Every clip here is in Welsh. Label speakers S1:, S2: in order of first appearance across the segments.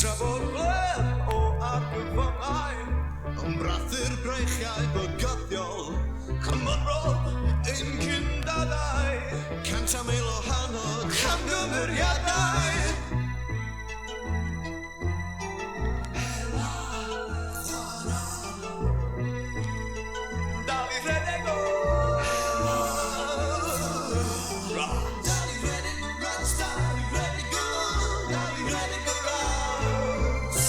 S1: trafod gleb o argyfyngau yn brathu'r breichiau bygyddiol Cymrodd ein cyndadau 100,000 o hanod camgymeriadau Dal i rhedeg o Dal i rhedeg o rats Dal i rhedeg o Dal i rhedeg o rats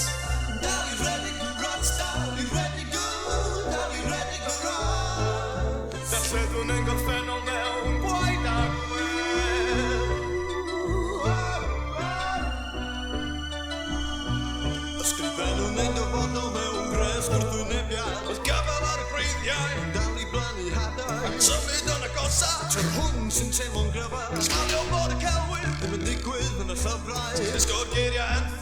S1: Dal i rhedeg o rats Dal i rhedeg o Dal i rhedeg o rats Darlledwn yn gorffennol mewn gwaed agwedd Ysgrifennwn ein dyfodol mewn gres gwrthwynebiad Oedd gafel ar y breiddiau Dal i blannu hadau Ac symud yn agosach Trwy'r hwn sy'n teimlo'n gryfach Smalio bod y celwydd Ddim yn digwydd yn y llyfrau Ysgol geiriau